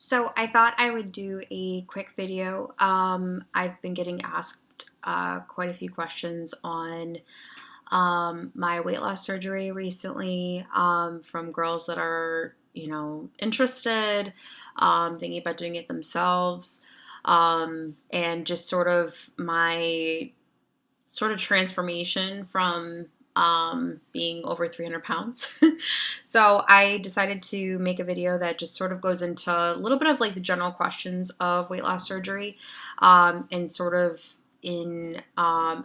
So I thought I would do a quick video. I've been getting asked quite a few questions on my weight loss surgery recently from girls that are, interested, thinking about doing it themselves, and just sort of my sort of transformation from being over 300 pounds. So I decided to make a video that just sort of goes into a little bit of like the general questions of weight loss surgery, and sort of in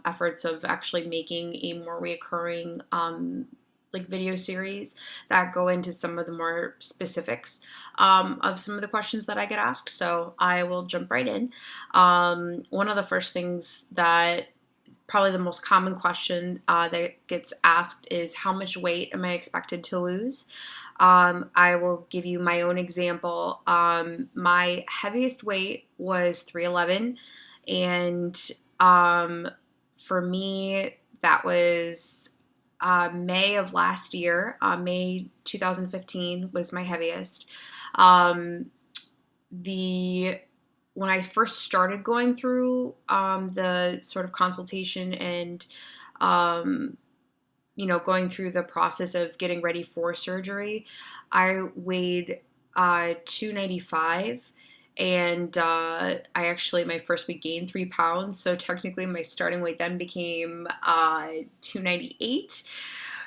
efforts of actually making a more reoccurring like video series that go into some of the more specifics of some of the questions that I get asked. So I will jump right in. One of the first things that probably the most common question that gets asked is how much weight am I expected to lose? I will give you my own example. My heaviest weight was 311, and for me, that was May of last year. May 2015 was my heaviest. The When I first started going through the sort of consultation and, going through the process of getting ready for surgery, I weighed 295. And my first week gained 3 pounds. So technically my starting weight then became 298,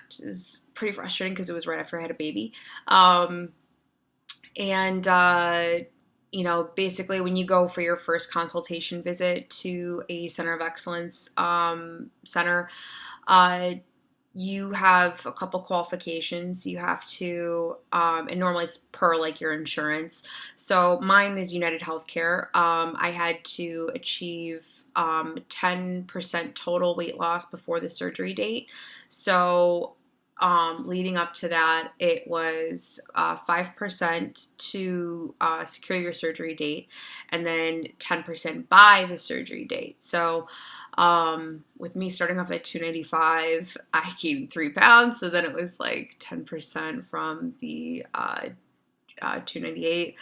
which is pretty frustrating because it was right after I had a baby. Basically when you go for your first consultation visit to a center of excellence center, you have a couple qualifications. You have to, and normally it's per like your insurance. So mine is United Healthcare. I had to achieve 10% total weight loss before the surgery date. So leading up to that, it was 5% to secure your surgery date, and then 10% by the surgery date. So with me starting off at 295, I gained 3 pounds. So then it was like 10% from the 298.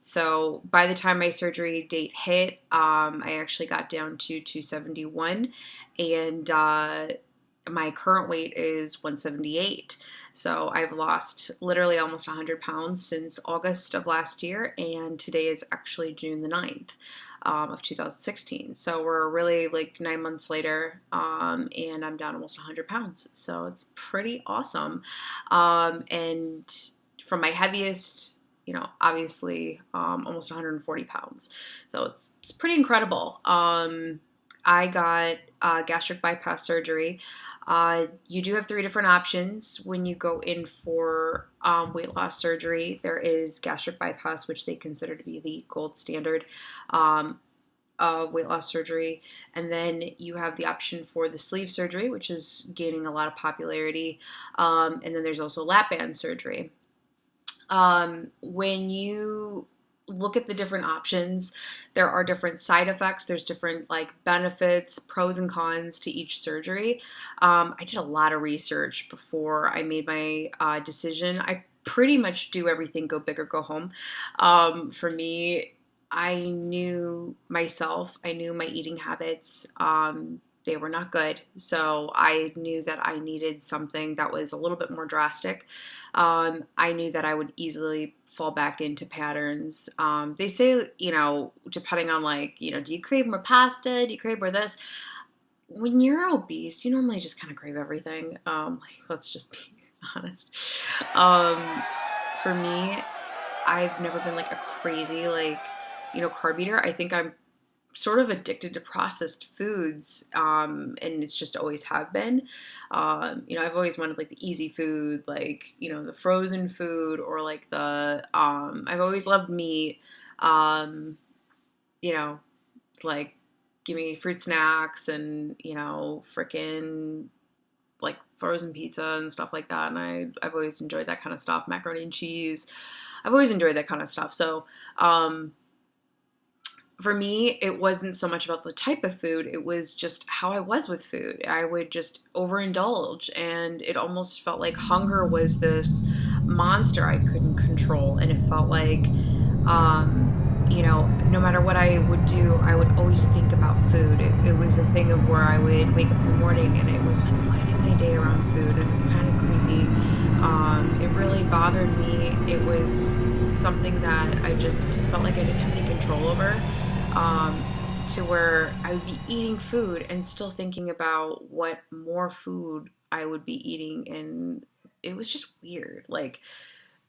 So by the time my surgery date hit, I actually got down to 271, and my current weight is 178. So I've lost literally almost 100 pounds since August of last year, and today is actually June the 9th of 2016. So we're really like 9 months later, and I'm down almost 100 pounds. So it's pretty awesome. And from my heaviest, obviously almost 140 pounds. So it's pretty incredible. I got gastric bypass surgery. You do have 3 different options when you go in for weight loss surgery. There is gastric bypass, which they consider to be the gold standard of weight loss surgery. And then you have the option for the sleeve surgery, which is gaining a lot of popularity. And then there's also lap band surgery. When you look at the different options, there are different side effects. There's different like benefits, pros and cons to each surgery. I did a lot of research before I made my decision. I pretty much do everything go big or go home. For me, I knew myself. I knew my eating habits. They were not good. So I knew that I needed something that was a little bit more drastic. I knew that I would easily fall back into patterns. They say, depending on like, do you crave more pasta? Do you crave more this? When you're obese, you normally just kind of crave everything. Let's just be honest. For me, I've never been like a crazy, carb eater. I think I'm sort of addicted to processed foods, and it's just always have been. I've always wanted like the easy food, like, the frozen food, or like I've always loved meat, like give me fruit snacks and, frickin' like frozen pizza and stuff like that. And I've always enjoyed that kind of stuff, macaroni and cheese. I've always enjoyed that kind of stuff. So, for me, it wasn't so much about the type of food, it was just how I was with food. I would just overindulge, and it almost felt like hunger was this monster I couldn't control, and it felt like, no matter what I would do, I would always think about food. It was a thing of where I would wake up in the morning and it was like planning my day around food, and it was kind of creepy. It really bothered me. It was something that I just felt like I didn't have any control over. To where I would be eating food and still thinking about what more food I would be eating, and it was just weird. Like,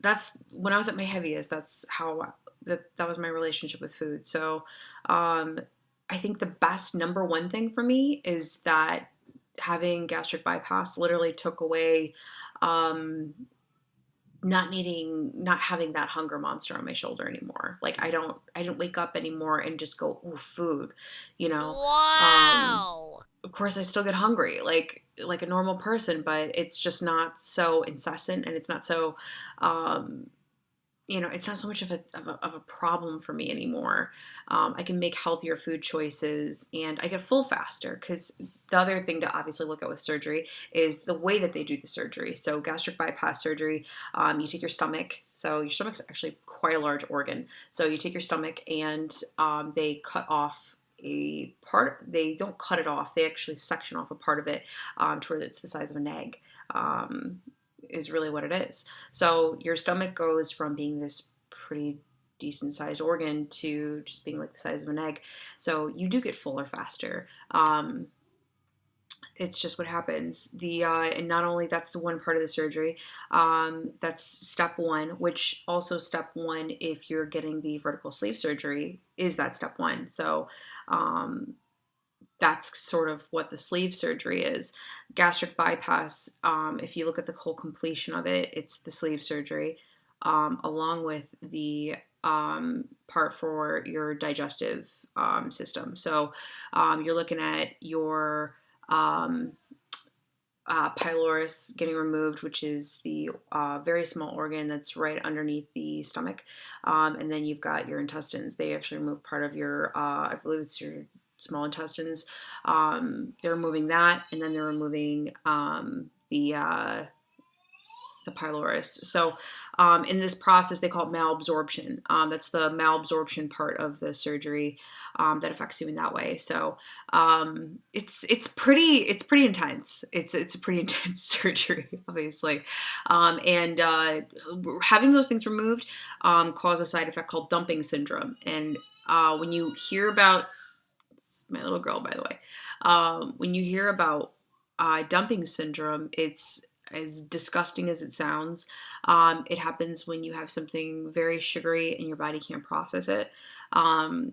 that's when I was at my heaviest. That's how that was my relationship with food. So, I think the best number one thing for me is that having gastric bypass literally took away, not having that hunger monster on my shoulder anymore. Like, I don't wake up anymore and just go, ooh, food, you know. Wow. Of course I still get hungry like a normal person, but it's just not so incessant, and it's not so, um, it's not so much of a problem for me anymore. I can make healthier food choices, and I get full faster, because the other thing to obviously look at with surgery is the way that they do the surgery. So gastric bypass surgery, you take your stomach. So your stomach's actually quite a large organ. So you take your stomach, and they cut off a part. They don't cut it off. They actually section off a part of it, to where it's the size of an egg. Is really what it is. So your stomach goes from being this pretty decent sized organ to just being like the size of an egg. So you do get fuller faster. It's just what happens. And not only that's the one part of the surgery, that's step one, which also step one, if you're getting the vertical sleeve surgery, is that step one. So that's sort of what the sleeve surgery is. Gastric bypass, if you look at the whole completion of it, it's the sleeve surgery, along with the part for your digestive system. So you're looking at your pylorus getting removed, which is the very small organ that's right underneath the stomach. And then you've got your intestines. They actually remove part of your, I believe it's your small intestines. They're removing that, and then they're removing the pylorus. So in this process, they call it malabsorption. That's the malabsorption part of the surgery that affects you in that way. So it's pretty intense. It's a pretty intense surgery, obviously. And having those things removed cause a side effect called dumping syndrome. And when you hear about, my little girl, by the way, when you hear about dumping syndrome, it's as disgusting as it sounds. It happens when you have something very sugary and your body can't process it. And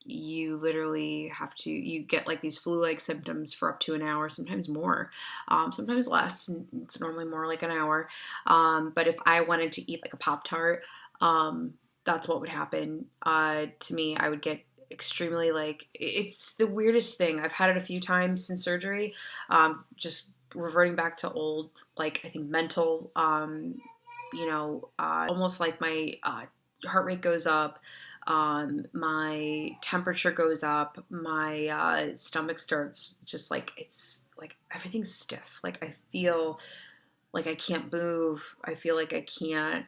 you literally you get like these flu-like symptoms for up to an hour, sometimes more, sometimes less. It's normally more like an hour. But if I wanted to eat like a Pop-Tart, that's what would happen to me. I would get extremely, like, it's the weirdest thing. I've had it a few times since surgery, just reverting back to old, like, I think mental, almost like my heart rate goes up, my temperature goes up, my stomach starts just like, it's like everything's stiff. Like, I feel like I can't move. I feel like I can't.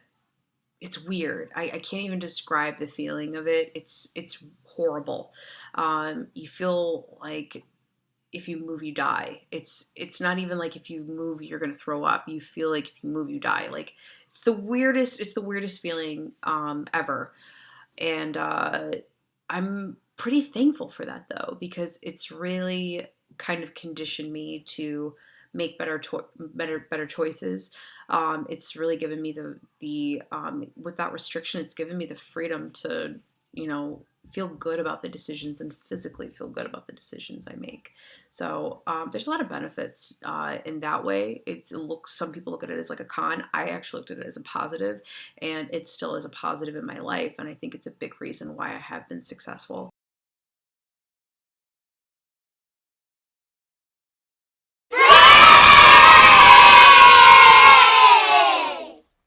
It's weird. I can't even describe the feeling of it. It's horrible. You feel like if you move, you die. It's not even like if you move, you're gonna throw up. You feel like if you move, you die. Like, it's the weirdest. It's the weirdest feeling ever. And I'm pretty thankful for that, though, because it's really kind of conditioned me to make better choices. It's really given me the with that restriction, it's given me the freedom to, feel good about the decisions and physically feel good about the decisions I make. So there's a lot of benefits in that way. Some people look at it as like a con. I actually looked at it as a positive, and it still is a positive in my life. And I think it's a big reason why I have been successful.